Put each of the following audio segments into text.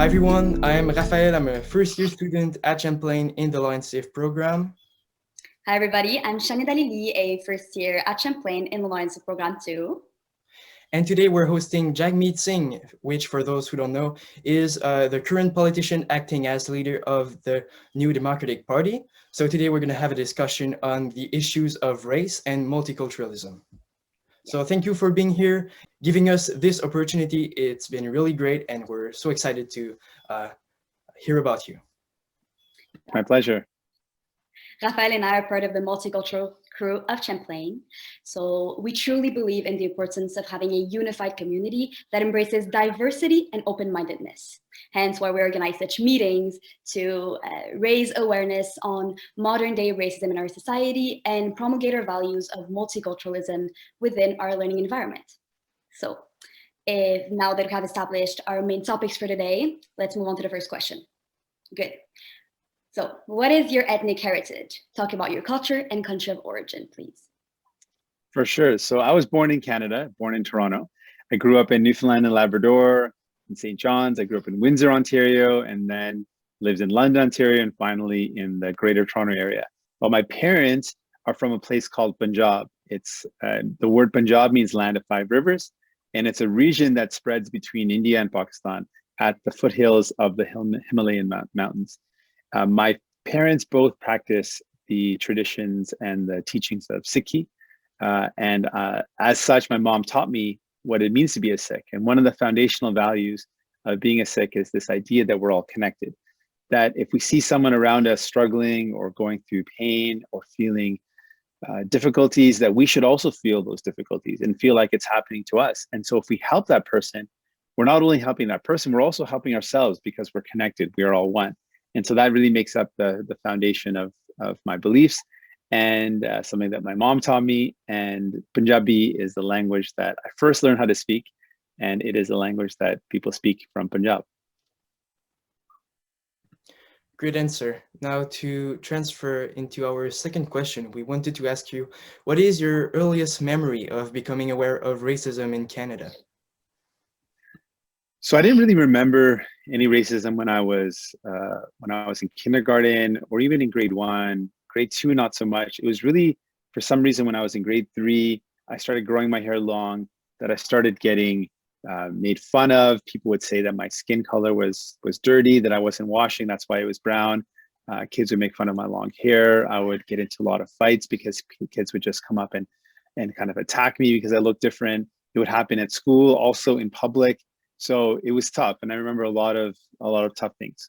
Hi everyone, I'm Raphaël. I'm a first year student at Champlain in the Law and Safe program. Hi everybody, I'm Shania Dalili, a first year at Champlain in the Law and Safe program too. And today we're hosting Jagmeet Singh, which for those who don't know, is the current politician acting as leader of the New Democratic Party. So today we're gonna have a discussion on the issues of race and multiculturalism. So thank you for being here, giving us this opportunity. It's been really great and we're so excited to hear about you. My pleasure. Raphaël and I are part of the multicultural crew of Champlain. So we truly believe in the importance of having a unified community that embraces diversity and open-mindedness. Hence why we organize such meetings to raise awareness on modern day racism in our society and promulgate our values of multiculturalism within our learning environment. So now that we have established our main topics for today, let's move on to the first question. Good. So what is your ethnic heritage? Talk about your culture and country of origin, please. For sure. So I was born in Canada, born in Toronto. I grew up in Newfoundland and Labrador, in St. John's. I grew up in Windsor, Ontario, and then lived in London, Ontario, and finally in the Greater Toronto area. But my parents are from a place called Punjab. It's the word Punjab means land of five rivers, and it's a region that spreads between India and Pakistan at the foothills of the Himalayan mountains. My parents both practice the traditions and the teachings of Sikhi. And as such, my mom taught me what it means to be a Sikh. And one of the foundational values of being a Sikh is this idea that we're all connected. That if we see someone around us struggling or going through pain or feeling difficulties, that we should also feel those difficulties and feel like it's happening to us. And so if we help that person, we're not only helping that person, we're also helping ourselves because we're connected. We are all one. And so that really makes up the foundation of my beliefs and something that my mom taught me. And Punjabi is the language that I first learned how to speak. And it is a language that people speak from Punjab. Great answer. Now to transfer into our second question, we wanted to ask you, what is your earliest memory of becoming aware of racism in Canada? So I didn't really remember any racism when I was in kindergarten or even in grade 1, grade 2, not so much. It was really, for some reason, when I was in grade 3, I started growing my hair long, that I started getting made fun of. People would say that my skin color was dirty, that I wasn't washing, that's why it was brown. Kids would make fun of my long hair. I would get into a lot of fights because kids would just come up and kind of attack me because I looked different. It would happen at school, also in public. So it was tough, and I remember a lot of tough things.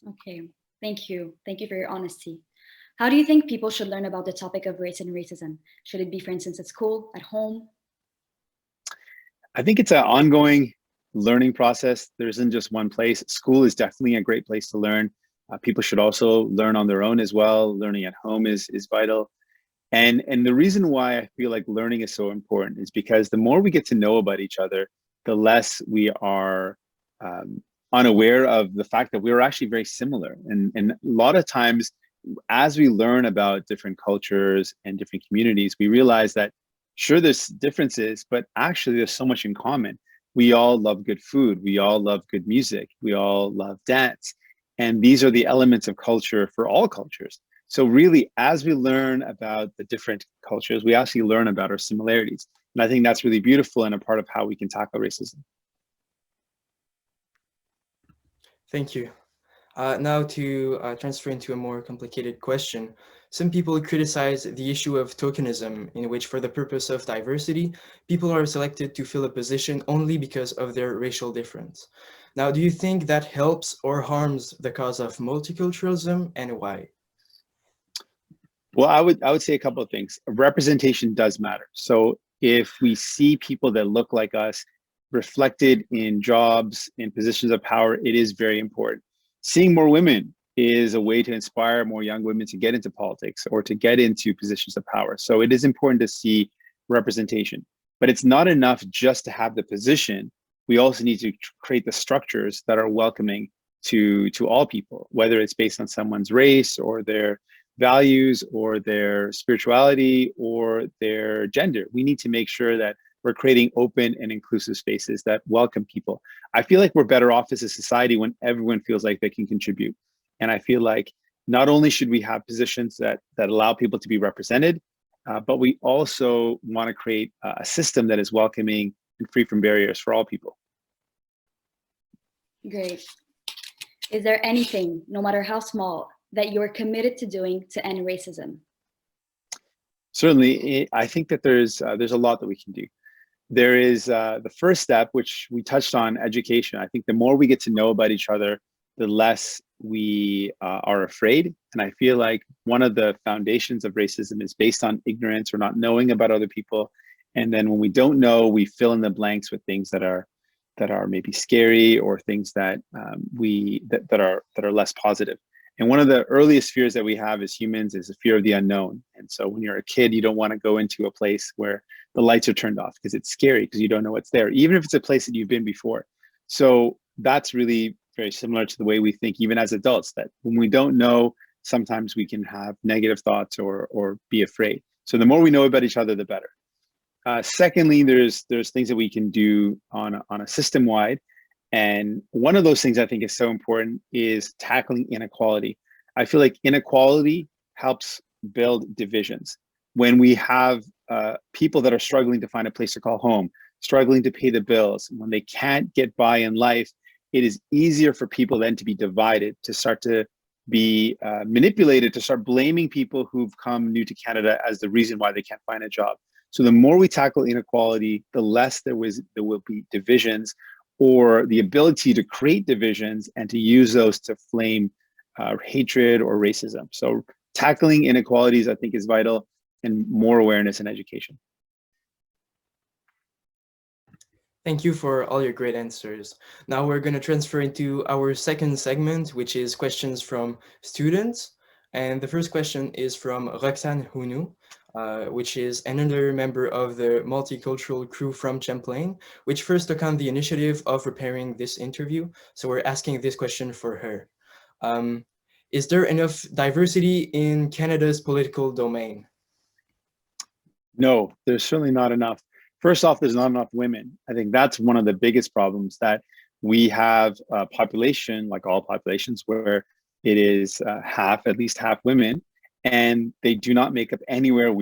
Okay, thank you. Thank you for your honesty. How do you think people should learn about the topic of race and racism? Should it be, for instance, at school, at home? I think it's an ongoing learning process. There isn't just one place. School is definitely a great place to learn. People should also learn on their own as well. Learning at home is vital. And the reason why I feel like learning is so important is because the more we get to know about each other, the less we are unaware of the fact that we're actually very similar. And a lot of times, as we learn about different cultures and different communities, we realize that sure, there's differences, but actually there's so much in common. We all love good food. We all love good music. We all love dance. And these are the elements of culture for all cultures. So really, as we learn about the different cultures, we actually learn about our similarities. And I think that's really beautiful and a part of how we can tackle racism. Thank you. Now to transfer into a more complicated question. Some people criticize the issue of tokenism, in which for the purpose of diversity, people are selected to fill a position only because of their racial difference. Now, do you think that helps or harms the cause of multiculturalism, and why? Well, I would say a couple of things. Representation does matter. So if we see people that look like us reflected in jobs, in positions of power, it is very important. Seeing more women is a way to inspire more young women to get into politics or to get into positions of power. So it is important to see representation, but it's not enough just to have the position. We also need to create the structures that are welcoming to all people, whether it's based on someone's race or their values or their spirituality or their gender. We need to make sure that we're creating open and inclusive spaces that welcome people. I feel like we're better off as a society when everyone feels like they can contribute. And I feel like not only should we have positions that allow people to be represented, but we also want to create a system that is welcoming and free from barriers for all people. Great. Is there anything, no matter how small, that you're committed to doing to end racism? Certainly, I think that there's a lot that we can do. There is the first step, which we touched on, education. I think the more we get to know about each other, the less we are afraid. And I feel like one of the foundations of racism is based on ignorance or not knowing about other people. And then when we don't know, we fill in the blanks with things that are maybe scary or things that are less positive. And one of the earliest fears that we have as humans is the fear of the unknown. And so when you're a kid, you don't want to go into a place where the lights are turned off because it's scary because you don't know what's there, even if it's a place that you've been before. So that's really very similar to the way we think, even as adults, that when we don't know, sometimes we can have negative thoughts or be afraid. So the more we know about each other, the better. Secondly, there's things that we can do on a system-wide. And one of those things I think is so important is tackling inequality. I feel like inequality helps build divisions. When we have people that are struggling to find a place to call home, struggling to pay the bills, when they can't get by in life, it is easier for people then to be divided, to start to be manipulated, to start blaming people who've come new to Canada as the reason why they can't find a job. So the more we tackle inequality, the less there will be divisions, or the ability to create divisions and to use those to flame hatred or racism. So tackling inequalities, I think, is vital, and more awareness and education. Thank you for all your great answers. Now we're going to transfer into our second segment, which is questions from students. And the first question is from Roxane Hounou, which is another member of the multicultural crew from Champlain, which first took on the initiative of preparing this interview. So we're asking this question for her. Is there enough diversity in Canada's political domain? No, there's certainly not enough. First off, there's not enough women. I think that's one of the biggest problems, that we have a population, like all populations, where it is at least half women, and they do not make up anywhere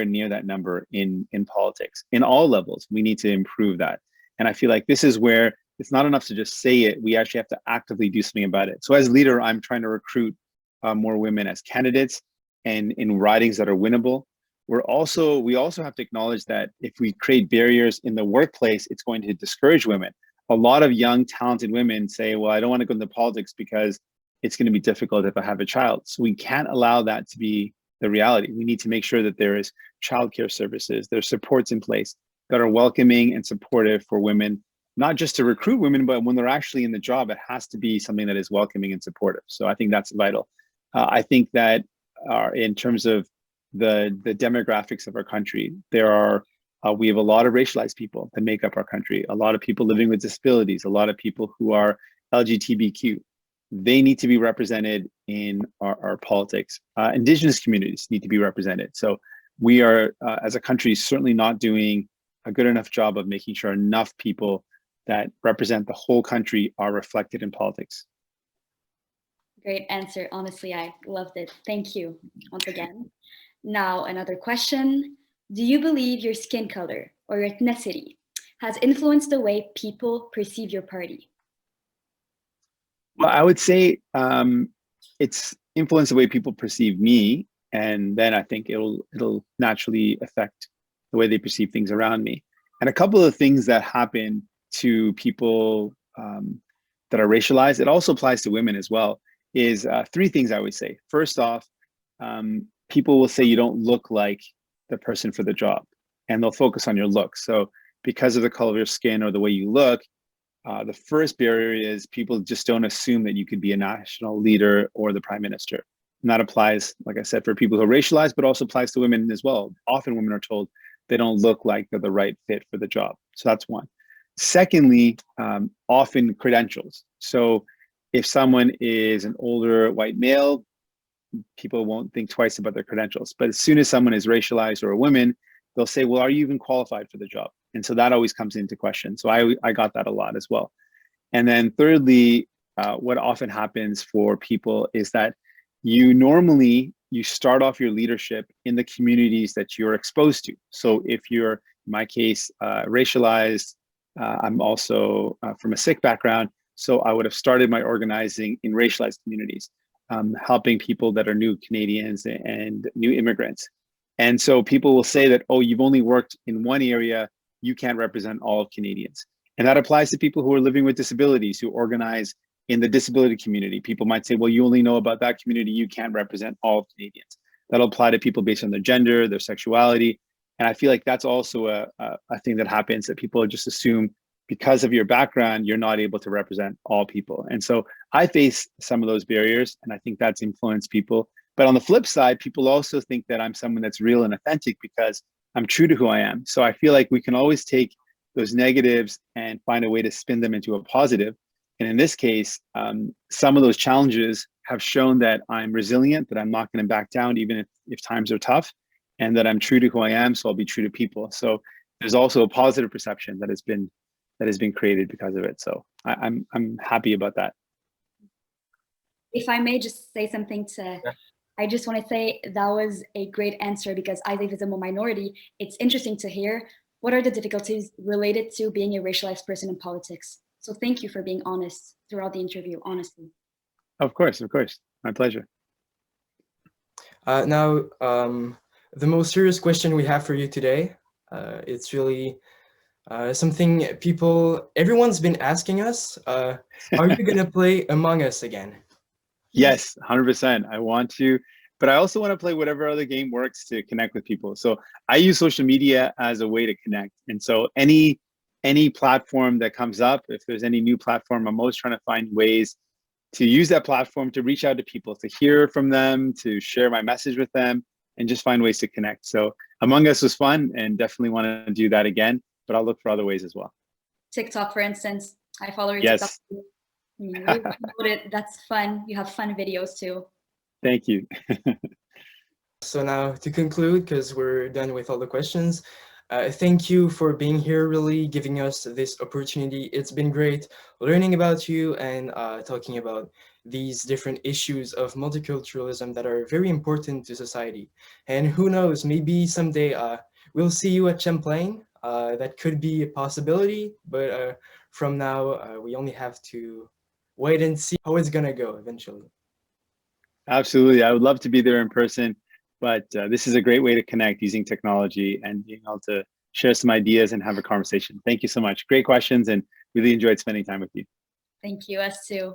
near that number in politics. In all levels, we need to improve that. And I feel like this is where it's not enough to just say it. We actually have to actively do something about it. So as leader, I'm trying to recruit more women as candidates and in ridings that are winnable. We also have to acknowledge that if we create barriers in the workplace, it's going to discourage women. A lot of young, talented women say, well, I don't want to go into politics because it's going to be difficult if I have a child. So we can't allow that to be the reality. We need to make sure that there is childcare services, there's supports in place that are welcoming and supportive for women, not just to recruit women, but when they're actually in the job, it has to be something that is welcoming and supportive. So I think that's vital. I think that in terms of the demographics of our country, we have a lot of racialized people that make up our country, a lot of people living with disabilities, a lot of people who are LGBTQ. They need to be represented in our politics. Indigenous communities need to be represented. So we are, as a country, certainly not doing a good enough job of making sure enough people that represent the whole country are reflected in politics. Great answer. Honestly, I loved it. Thank you once again. Now, another question. Do you believe your skin color or your ethnicity has influenced the way people perceive your party? Well, I would say it's influenced the way people perceive me, and then I think it'll naturally affect the way they perceive things around me. And a couple of things that happen to people that are racialized, it also applies to women as well, is three things I would say. First off, people will say you don't look like the person for the job, and they'll focus on your look. So because of the color of your skin or the way you look, the first barrier is people just don't assume that you could be a national leader or the prime minister. And that applies, like I said, for people who are racialized, but also applies to women as well. Often women are told they don't look like they're the right fit for the job. So that's one. Secondly, often credentials. So if someone is an older white male, people won't think twice about their credentials. But as soon as someone is racialized or a woman, they'll say, well, are you even qualified for the job? And so that always comes into question. So I got that a lot as well. And then thirdly, what often happens for people is that you start off your leadership in the communities that you're exposed to. So if you're, in my case, racialized, I'm also from a Sikh background, so I would have started my organizing in racialized communities, helping people that are new Canadians and new immigrants. And so people will say that, oh, you've only worked in one area, you can't represent all of Canadians. And that applies to people who are living with disabilities, who organize in the disability community. People might say, well, you only know about that community, you can't represent all of Canadians. That'll apply to people based on their gender, their sexuality. And I feel like that's also a thing that happens, that people just assume because of your background, you're not able to represent all people. And so I face some of those barriers, and I think that's influenced people. But on the flip side, people also think that I'm someone that's real and authentic because I'm true to who I am. So I feel like we can always take those negatives and find a way to spin them into a positive. And in this case, some of those challenges have shown that I'm resilient, that I'm not going to back down even if times are tough, and that I'm true to who I am, so I'll be true to people. So there's also a positive perception that has been created because of it. So I'm happy about that. If I may just say something I just want to say that was a great answer, because as a visible minority, it's interesting to hear what are the difficulties related to being a racialized person in politics. So thank you for being honest throughout the interview, honestly. Of course, my pleasure. Now, the most serious question we have for you today, it's really something everyone's been asking us. Are you gonna play Among Us again? Yes, 100%. I want to, but I also want to play whatever other game works to connect with people. So I use social media as a way to connect. And so any platform that comes up, if there's any new platform, I'm always trying to find ways to use that platform to reach out to people, to hear from them, to share my message with them, and just find ways to connect. So Among Us was fun, and definitely want to do that again, but I'll look for other ways as well. TikTok, for instance. I follow your yes. TikTok. That's fun. You have fun videos too. Thank you. So now to conclude, because we're done with all the questions, thank you for being here, really giving us this opportunity. It's been great learning about you and talking about these different issues of multiculturalism that are very important to society. And who knows, maybe someday we'll see you at Champlain. That could be a possibility, but from now, we only have to wait and see how it's gonna go eventually. Absolutely, I would love to be there in person, but this is a great way to connect using technology and being able to share some ideas and have a conversation. Thank you so much. Great questions, and really enjoyed spending time with you. Thank you, us too.